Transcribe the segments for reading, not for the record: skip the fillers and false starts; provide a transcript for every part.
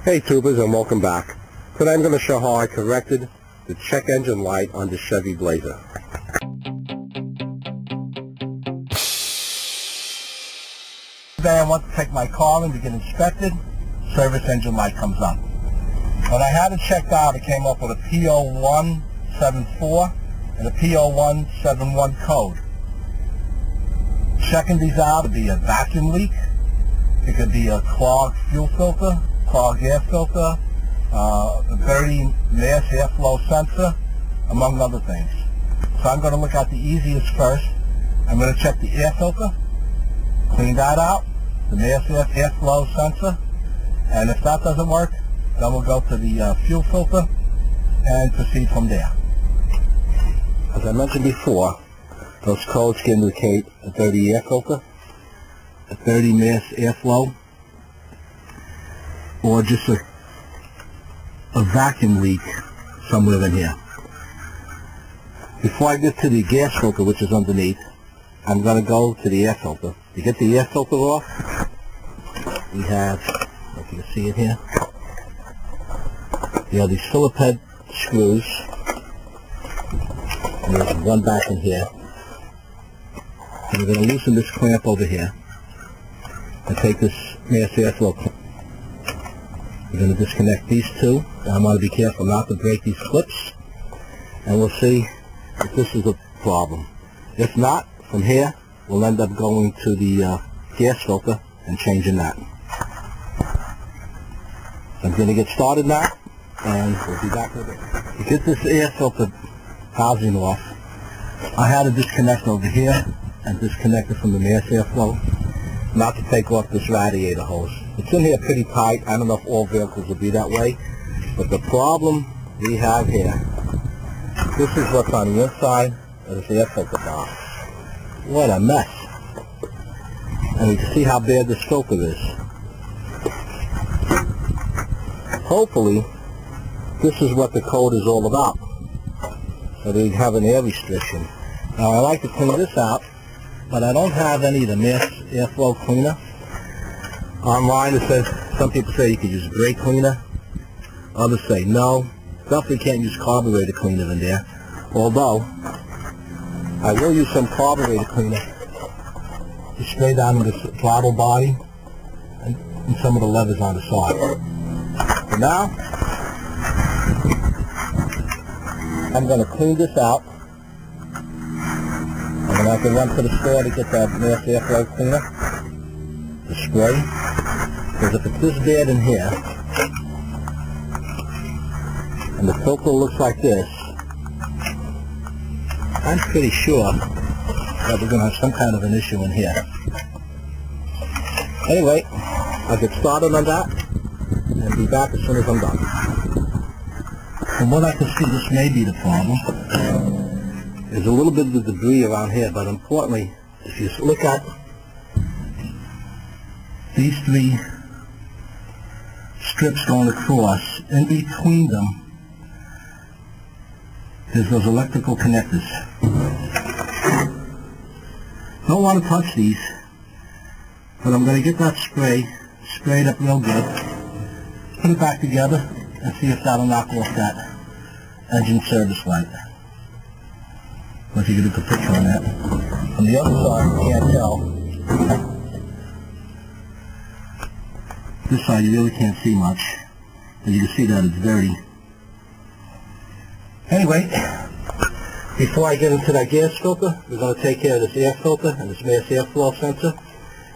Hey tubers, and welcome back. Today I'm going to show how I corrected the check engine light on the Chevy Blazer. Today I want to take my car in to get inspected. Service engine light comes up. When I had it checked out, it came up with a P0174 and a P0171 code. Checking these out, it could be a vacuum leak, it could be a clogged fuel filter, clogged gas filter, a dirty mass airflow sensor, among other things. So I'm going to look at the easiest first. I'm going to check the air filter, clean that out, the mass airflow sensor, and if that doesn't work, then we'll go to the fuel filter and proceed from there. As I mentioned before, those codes can indicate a dirty air filter, a dirty mass airflow, or just a vacuum leak somewhere in here. Before I get to the gas filter, which is underneath, I'm going to go to the air filter. To get the air filter off, we have, if you can see it here, you have these Phillips head screws, and there's one back in here. And we're going to loosen this clamp over here and take this mass airflow clamp. We're going to disconnect these two. I want to be careful not to break these clips, and we'll see if this is a problem. If not, from here we'll end up going to the gas filter and changing that. I'm going to get started now, and we'll be back with it. To get this air filter housing off, I had to disconnect over here and disconnect it from the mass airflow, not to take off this radiator hose. It's in here pretty tight. I don't know if all vehicles will be that way, but the problem we have here, this is what's on the inside of this air filter box. What a mess. And you can see how bad this filter is. Hopefully, this is what the code is all about. So they have an air restriction. Now I like to clean this out, but I don't have any of the mass airflow cleaner. Online it says, some people say you could use brake cleaner. Others say no. Definitely can't use carburetor cleaner in there. Although, I will use some carburetor cleaner to spray down in the throttle body and some of the levers on the side. For now, I'm going to clean this out. I'm going to have to run to the store to get that mass airflow cleaner, the spray, because if it's this bad in here, and the filter looks like this, I'm pretty sure that we're going to have some kind of an issue in here. Anyway, I'll get started on that, and be back as soon as I'm done. From what I can see, this may be the problem. There's a little bit of debris around here, but importantly, if you look at these three strips going across, in between them, there's those electrical connectors. Don't want to touch these, but I'm going to get that sprayed up real good, put it back together, and see if that'll knock off that engine service light. If you can look at the picture on that. On the other side, you can't tell. This side you really can't see much, but you can see that it's dirty. Anyway, before I get into that gas filter, we're going to take care of this air filter and this mass airflow sensor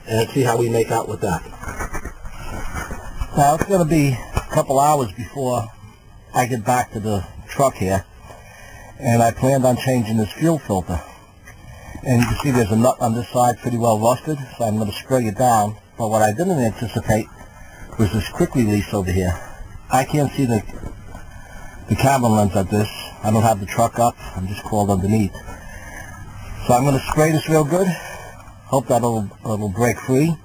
and see how we make out with that. Now it's going to be a couple hours before I get back to the truck here, and I planned on changing this fuel filter. And you can see there's a nut on this side pretty well rusted, so I'm going to spray it down. But what I didn't anticipate was this quick release over here. I can't see the camera lens of this. I don't have the truck up. I'm just crawled underneath. So I'm going to spray this real good. Hope that it'll break free.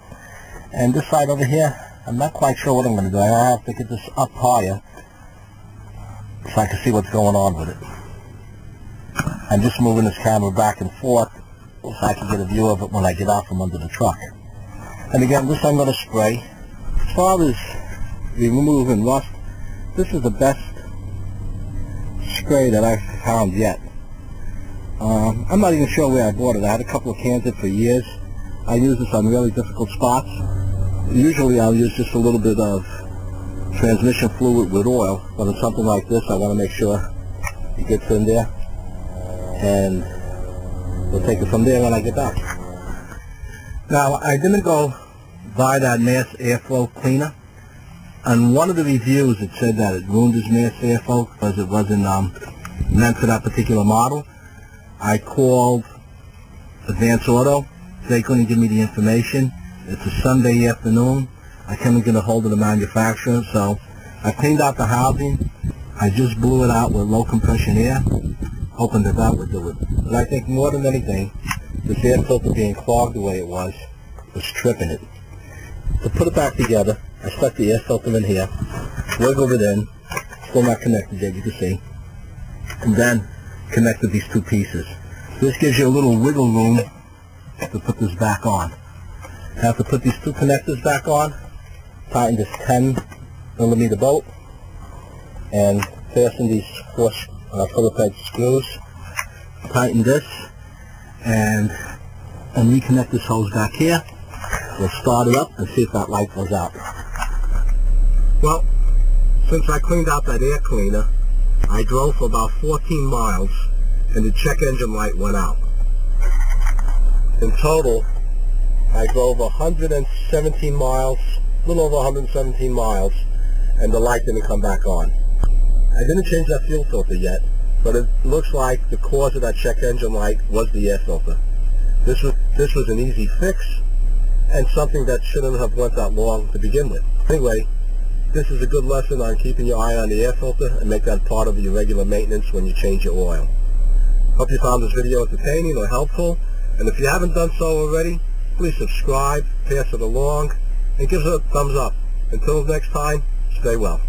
And this side over here, I'm not quite sure what I'm going to do. I have to get this up higher so I can see what's going on with it. I'm just moving this camera back and forth so I can get a view of it when I get out from under the truck. And again, this I'm going to spray. As far as removing rust. This is the best spray that I've found yet. I'm not even sure where I bought it. I had a couple of cans of it for years. I use this on really difficult spots. Usually I'll use just a little bit of transmission fluid with oil, but in something like this I want to make sure it gets in there, and we'll take it from there when I get back. Now, I didn't go buy that mass airflow cleaner. On one of the reviews it said that it ruined his mass airflow because it wasn't meant for that particular model. I called Advance Auto. They couldn't give me the information. It's a Sunday afternoon. I couldn't get a hold of the manufacturer, so I cleaned out the housing. I just blew it out with low compression air, hoping that that would do it. But I think more than anything, this air filter being clogged the way it was tripping it. To put it back together, I stuck the air filter in here, wiggled it in, still not connected yet, you can see, and then connected these two pieces. This gives you a little wiggle room to put this back on. I have to put these two connectors back on, tighten this 10mm bolt, and fasten these 4 Phillips head screws, tighten this, and reconnect this hose back here. We'll start it up and see if that light goes out. Well, since I cleaned out that air cleaner, I drove for about 14 miles and the check engine light went out. In total, I drove 117 miles, a little over 117 miles, and the light didn't come back on. I didn't change that fuel filter yet, but it looks like the cause of that check engine light was the air filter. This was an easy fix, and something that shouldn't have went that long to begin with. Anyway, this is a good lesson on keeping your eye on the air filter and make that part of your regular maintenance when you change your oil. Hope you found this video entertaining or helpful, and if you haven't done so already, please subscribe, pass it along, and give us a thumbs up. Until next time, stay well.